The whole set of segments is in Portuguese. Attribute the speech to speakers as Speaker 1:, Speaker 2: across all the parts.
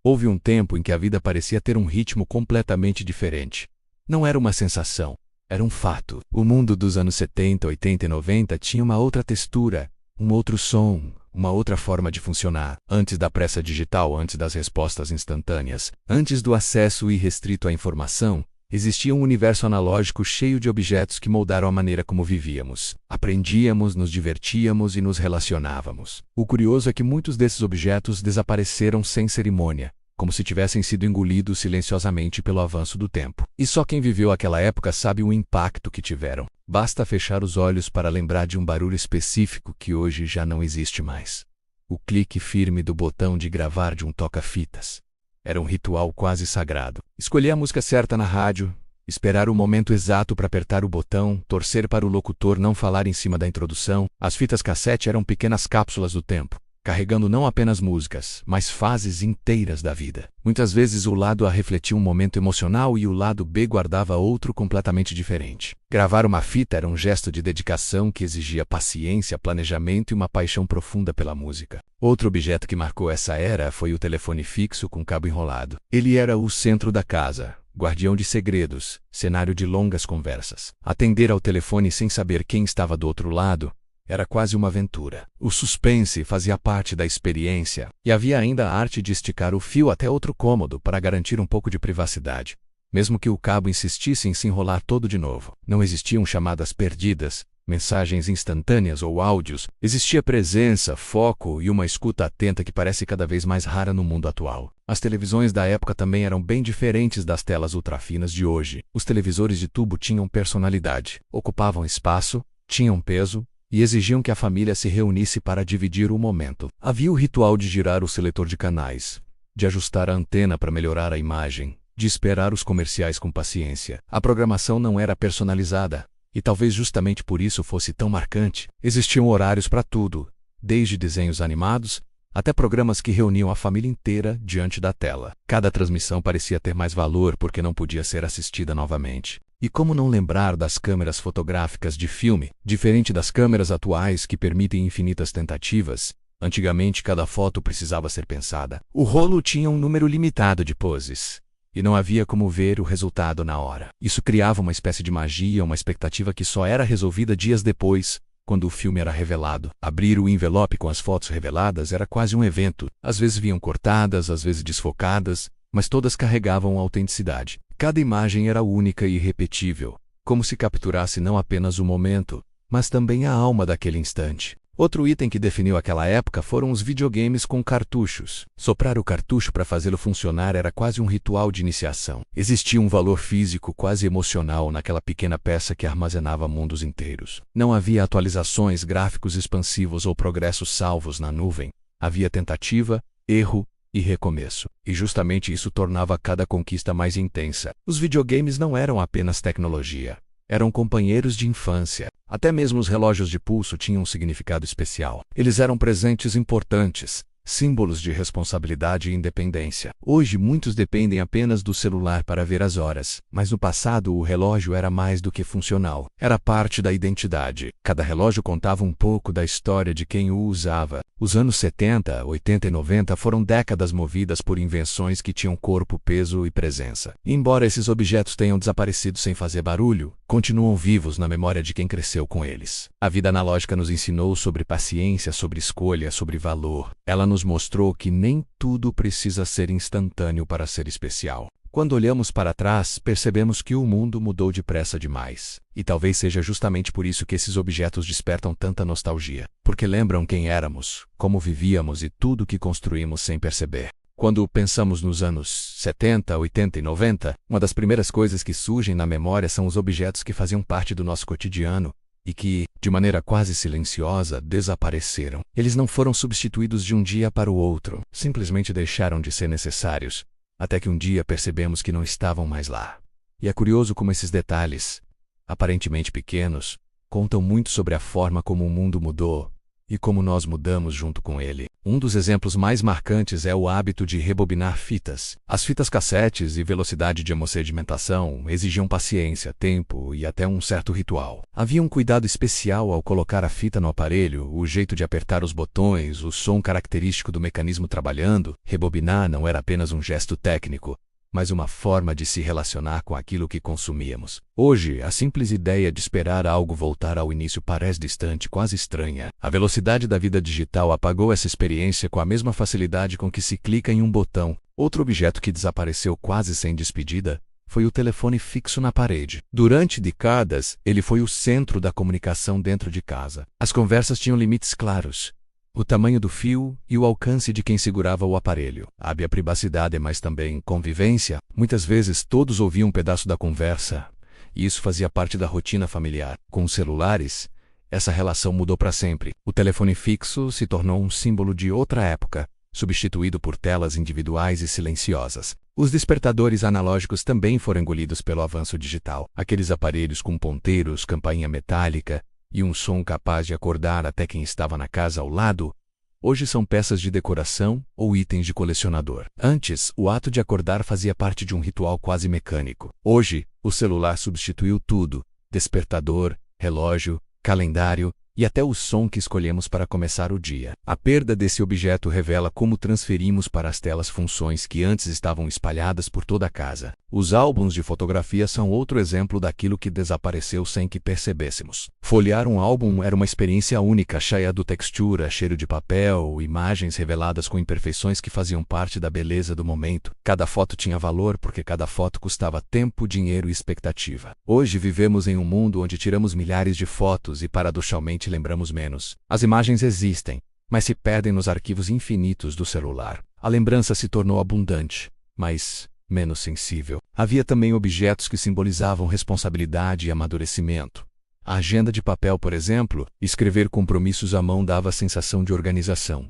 Speaker 1: Houve um tempo em que a vida parecia ter um ritmo completamente diferente. Não era uma sensação, era um fato. O mundo dos anos 70, 80 e 90 tinha uma outra textura, um outro som, uma outra forma de funcionar. Antes da pressa digital, antes das respostas instantâneas, antes do acesso irrestrito à informação, existia um universo analógico cheio de objetos que moldaram a maneira como vivíamos. Aprendíamos, nos divertíamos e nos relacionávamos. O curioso é que muitos desses objetos desapareceram sem cerimônia, como se tivessem sido engolidos silenciosamente pelo avanço do tempo. E só quem viveu aquela época sabe o impacto que tiveram. Basta fechar os olhos para lembrar de um barulho específico que hoje já não existe mais. O clique firme do botão de gravar de um toca-fitas. Era um ritual quase sagrado. Escolher a música certa na rádio, esperar o momento exato para apertar o botão, torcer para o locutor não falar em cima da introdução. As fitas cassete eram pequenas cápsulas do tempo, carregando não apenas músicas, mas fases inteiras da vida. Muitas vezes o lado A refletia um momento emocional e o lado B guardava outro completamente diferente. Gravar uma fita era um gesto de dedicação que exigia paciência, planejamento e uma paixão profunda pela música. Outro objeto que marcou essa era foi o telefone fixo com cabo enrolado. Ele era o centro da casa, guardião de segredos, cenário de longas conversas. Atender ao telefone sem saber quem estava do outro lado era quase uma aventura. O suspense fazia parte da experiência, e havia ainda a arte de esticar o fio até outro cômodo para garantir um pouco de privacidade, mesmo que o cabo insistisse em se enrolar todo de novo. Não existiam chamadas perdidas, mensagens instantâneas ou áudios. Existia presença, foco e uma escuta atenta que parece cada vez mais rara no mundo atual. As televisões da época também eram bem diferentes das telas ultrafinas de hoje. Os televisores de tubo tinham personalidade, ocupavam espaço, tinham peso, e exigiam que a família se reunisse para dividir o momento. Havia o ritual de girar o seletor de canais, de ajustar a antena para melhorar a imagem, de esperar os comerciais com paciência. A programação não era personalizada, e talvez justamente por isso fosse tão marcante. Existiam horários para tudo, desde desenhos animados até programas que reuniam a família inteira diante da tela. Cada transmissão parecia ter mais valor porque não podia ser assistida novamente. E como não lembrar das câmeras fotográficas de filme? Diferente das câmeras atuais que permitem infinitas tentativas, antigamente cada foto precisava ser pensada. O rolo tinha um número limitado de poses, e não havia como ver o resultado na hora. Isso criava uma espécie de magia, uma expectativa que só era resolvida dias depois, quando o filme era revelado. Abrir o envelope com as fotos reveladas era quase um evento. Às vezes vinham cortadas, às vezes desfocadas, mas todas carregavam autenticidade. Cada imagem era única e irrepetível, como se capturasse não apenas o momento, mas também a alma daquele instante. Outro item que definiu aquela época foram os videogames com cartuchos. Soprar o cartucho para fazê-lo funcionar era quase um ritual de iniciação. Existia um valor físico quase emocional naquela pequena peça que armazenava mundos inteiros. Não havia atualizações, gráficos expansivos ou progressos salvos na nuvem. Havia tentativa, erro e recomeço. E justamente isso tornava cada conquista mais intensa. Os videogames não eram apenas tecnologia. Eram companheiros de infância. Até mesmo os relógios de pulso tinham um significado especial. Eles eram presentes importantes, símbolos de responsabilidade e independência. Hoje muitos dependem apenas do celular para ver as horas, mas no passado o relógio era mais do que funcional. Era parte da identidade. Cada relógio contava um pouco da história de quem o usava. Os anos 70, 80 e 90 foram décadas movidas por invenções que tinham corpo, peso e presença. E embora esses objetos tenham desaparecido sem fazer barulho, continuam vivos na memória de quem cresceu com eles. A vida analógica nos ensinou sobre paciência, sobre escolha, sobre valor. Ela nos mostrou que nem tudo precisa ser instantâneo para ser especial. Quando olhamos para trás, percebemos que o mundo mudou depressa demais. E talvez seja justamente por isso que esses objetos despertam tanta nostalgia. Porque lembram quem éramos, como vivíamos e tudo que construímos sem perceber. Quando pensamos nos anos 70, 80 e 90, uma das primeiras coisas que surgem na memória são os objetos que faziam parte do nosso cotidiano e que, de maneira quase silenciosa, desapareceram. Eles não foram substituídos de um dia para o outro, simplesmente deixaram de ser necessários, até que um dia percebemos que não estavam mais lá. E é curioso como esses detalhes, aparentemente pequenos, contam muito sobre a forma como o mundo mudou e como nós mudamos junto com ele. Um dos exemplos mais marcantes é o hábito de rebobinar fitas. As fitas cassetes e velocidade de hemossedimentação exigiam paciência, tempo e até um certo ritual. Havia um cuidado especial ao colocar a fita no aparelho, o jeito de apertar os botões, o som característico do mecanismo trabalhando. Rebobinar não era apenas um gesto técnico, mas uma forma de se relacionar com aquilo que consumíamos. Hoje, a simples ideia de esperar algo voltar ao início parece distante, quase estranha. A velocidade da vida digital apagou essa experiência com a mesma facilidade com que se clica em um botão. Outro objeto que desapareceu quase sem despedida foi o telefone fixo na parede. Durante décadas, ele foi o centro da comunicação dentro de casa. As conversas tinham limites claros: o tamanho do fio e o alcance de quem segurava o aparelho. Havia privacidade, mas também convivência. Muitas vezes todos ouviam um pedaço da conversa, e isso fazia parte da rotina familiar. Com os celulares, essa relação mudou para sempre. O telefone fixo se tornou um símbolo de outra época, substituído por telas individuais e silenciosas. Os despertadores analógicos também foram engolidos pelo avanço digital. Aqueles aparelhos com ponteiros, campainha metálica e um som capaz de acordar até quem estava na casa ao lado, hoje são peças de decoração ou itens de colecionador. Antes, o ato de acordar fazia parte de um ritual quase mecânico. Hoje, o celular substituiu tudo: despertador, relógio, calendário e até o som que escolhemos para começar o dia. A perda desse objeto revela como transferimos para as telas funções que antes estavam espalhadas por toda a casa. Os álbuns de fotografia são outro exemplo daquilo que desapareceu sem que percebêssemos. Folhear um álbum era uma experiência única, cheia de textura, cheiro de papel, imagens reveladas com imperfeições que faziam parte da beleza do momento. Cada foto tinha valor porque cada foto custava tempo, dinheiro e expectativa. Hoje vivemos em um mundo onde tiramos milhares de fotos e paradoxalmente lembramos menos. As imagens existem, mas se perdem nos arquivos infinitos do celular. A lembrança se tornou abundante, mas menos sensível. Havia também objetos que simbolizavam responsabilidade e amadurecimento. A agenda de papel, por exemplo, escrever compromissos à mão dava a sensação de organização,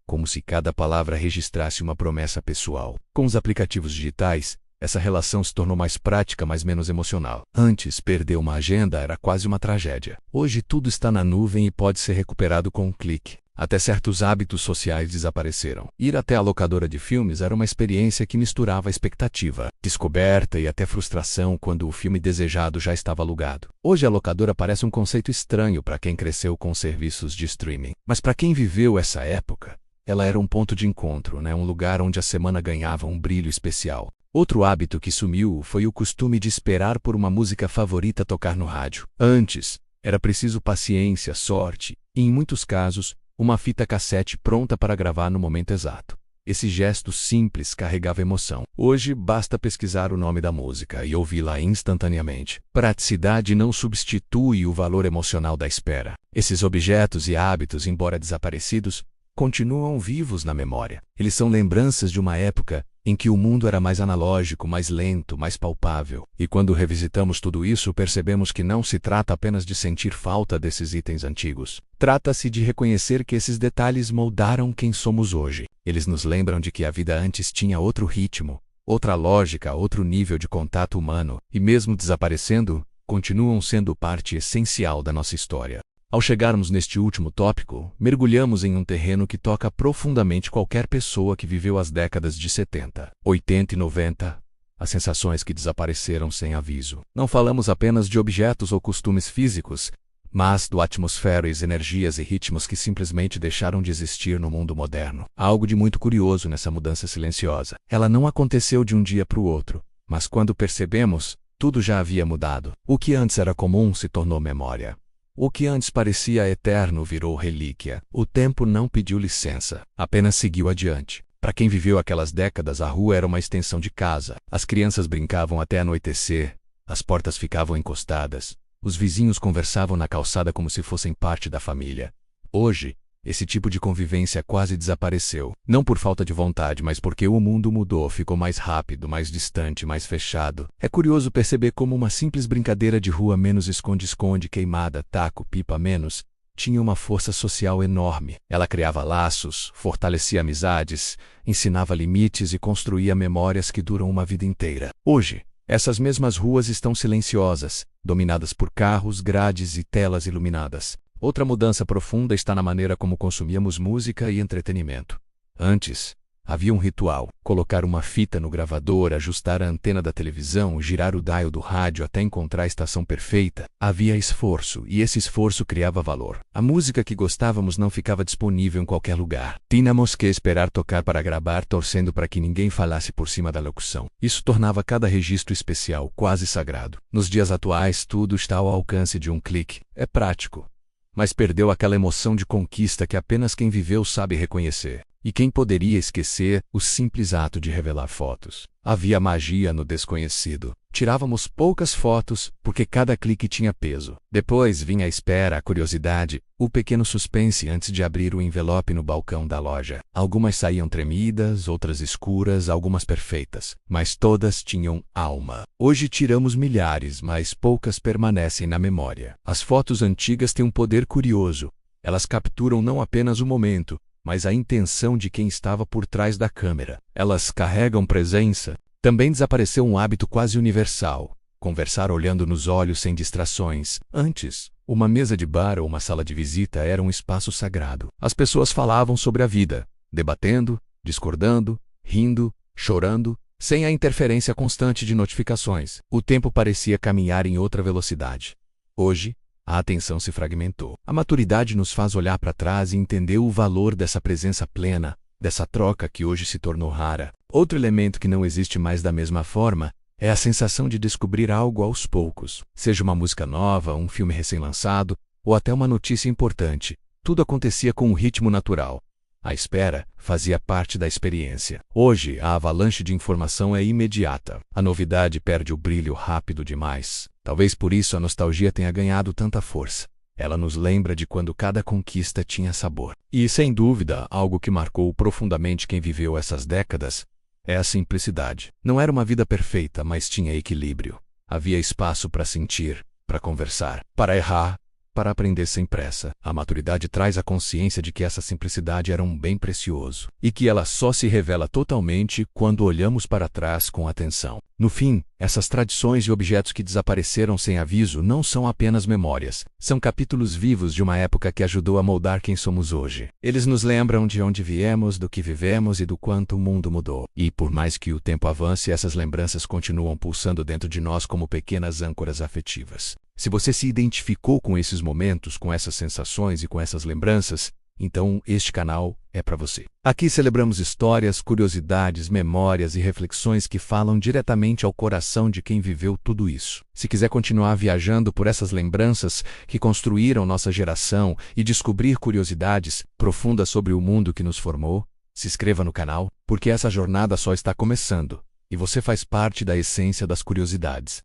Speaker 1: como se cada palavra registrasse uma promessa pessoal. Com os aplicativos digitais, essa relação se tornou mais prática, mas menos emocional. Antes, perder uma agenda era quase uma tragédia. Hoje tudo está na nuvem e pode ser recuperado com um clique. Até certos hábitos sociais desapareceram. Ir até a locadora de filmes era uma experiência que misturava expectativa, descoberta e até frustração quando o filme desejado já estava alugado. Hoje a locadora parece um conceito estranho para quem cresceu com serviços de streaming. Mas para quem viveu essa época, ela era um ponto de encontro, um lugar onde a semana ganhava um brilho especial. Outro hábito que sumiu foi o costume de esperar por uma música favorita tocar no rádio. Antes, era preciso paciência, sorte e, em muitos casos, uma fita cassete pronta para gravar no momento exato. Esse gesto simples carregava emoção. Hoje, basta pesquisar o nome da música e ouvi-la instantaneamente. Praticidade não substitui o valor emocional da espera. Esses objetos e hábitos, embora desaparecidos, continuam vivos na memória. Eles são lembranças de uma época em que o mundo era mais analógico, mais lento, mais palpável. E quando revisitamos tudo isso, percebemos que não se trata apenas de sentir falta desses itens antigos. Trata-se de reconhecer que esses detalhes moldaram quem somos hoje. Eles nos lembram de que a vida antes tinha outro ritmo, outra lógica, outro nível de contato humano, e mesmo desaparecendo, continuam sendo parte essencial da nossa história. Ao chegarmos neste último tópico, mergulhamos em um terreno que toca profundamente qualquer pessoa que viveu as décadas de 70, 80 e 90, as sensações que desapareceram sem aviso. Não falamos apenas de objetos ou costumes físicos, mas do atmosferas, energias e ritmos que simplesmente deixaram de existir no mundo moderno. Há algo de muito curioso nessa mudança silenciosa. Ela não aconteceu de um dia para o outro, mas quando percebemos, tudo já havia mudado. O que antes era comum se tornou memória. O que antes parecia eterno virou relíquia. O tempo não pediu licença, apenas seguiu adiante. Para quem viveu aquelas décadas, a rua era uma extensão de casa. As crianças brincavam até anoitecer, as portas ficavam encostadas, os vizinhos conversavam na calçada como se fossem parte da família. Hoje, esse tipo de convivência quase desapareceu. Não por falta de vontade, mas porque o mundo mudou, ficou mais rápido, mais distante, mais fechado. É curioso perceber como uma simples brincadeira de rua, menos esconde-esconde, queimada, taco, pipa, menos, tinha uma força social enorme. Ela criava laços, fortalecia amizades, ensinava limites e construía memórias que duram uma vida inteira. Hoje, essas mesmas ruas estão silenciosas, dominadas por carros, grades e telas iluminadas. Outra mudança profunda está na maneira como consumíamos música e entretenimento. Antes, havia um ritual: colocar uma fita no gravador, ajustar a antena da televisão, girar o dial do rádio até encontrar a estação perfeita. Havia esforço, e esse esforço criava valor. A música que gostávamos não ficava disponível em qualquer lugar. Tínhamos que esperar tocar para gravar, torcendo para que ninguém falasse por cima da locução. Isso tornava cada registro especial, quase sagrado. Nos dias atuais, tudo está ao alcance de um clique. É prático, mas perdeu aquela emoção de conquista que apenas quem viveu sabe reconhecer. E quem poderia esquecer o simples ato de revelar fotos? Havia magia no desconhecido. Tirávamos poucas fotos, porque cada clique tinha peso. Depois vinha a espera, a curiosidade, o pequeno suspense antes de abrir o envelope no balcão da loja. Algumas saíam tremidas, outras escuras, algumas perfeitas, mas todas tinham alma. Hoje tiramos milhares, mas poucas permanecem na memória. As fotos antigas têm um poder curioso. Elas capturam não apenas o momento, mas a intenção de quem estava por trás da câmera. Elas carregam presença. Também desapareceu um hábito quase universal: conversar olhando nos olhos sem distrações. Antes, uma mesa de bar ou uma sala de visita era um espaço sagrado. As pessoas falavam sobre a vida, debatendo, discordando, rindo, chorando, sem a interferência constante de notificações. O tempo parecia caminhar em outra velocidade. Hoje, a atenção se fragmentou. A maturidade nos faz olhar para trás e entender o valor dessa presença plena, dessa troca que hoje se tornou rara. Outro elemento que não existe mais da mesma forma é a sensação de descobrir algo aos poucos. Seja uma música nova, um filme recém-lançado, ou até uma notícia importante. Tudo acontecia com um ritmo natural. A espera fazia parte da experiência. Hoje, a avalanche de informação é imediata. A novidade perde o brilho rápido demais. Talvez por isso a nostalgia tenha ganhado tanta força. Ela nos lembra de quando cada conquista tinha sabor. E, sem dúvida, algo que marcou profundamente quem viveu essas décadas é a simplicidade. Não era uma vida perfeita, mas tinha equilíbrio. Havia espaço para sentir, para conversar, para errar, para aprender sem pressa. A maturidade traz a consciência de que essa simplicidade era um bem precioso e que ela só se revela totalmente quando olhamos para trás com atenção. No fim, essas tradições e objetos que desapareceram sem aviso não são apenas memórias, são capítulos vivos de uma época que ajudou a moldar quem somos hoje. Eles nos lembram de onde viemos, do que vivemos e do quanto o mundo mudou. E por mais que o tempo avance, essas lembranças continuam pulsando dentro de nós como pequenas âncoras afetivas. Se você se identificou com esses momentos, com essas sensações e com essas lembranças, então este canal é para você. Aqui celebramos histórias, curiosidades, memórias e reflexões que falam diretamente ao coração de quem viveu tudo isso. Se quiser continuar viajando por essas lembranças que construíram nossa geração e descobrir curiosidades profundas sobre o mundo que nos formou, se inscreva no canal, porque essa jornada só está começando e você faz parte da essência das curiosidades.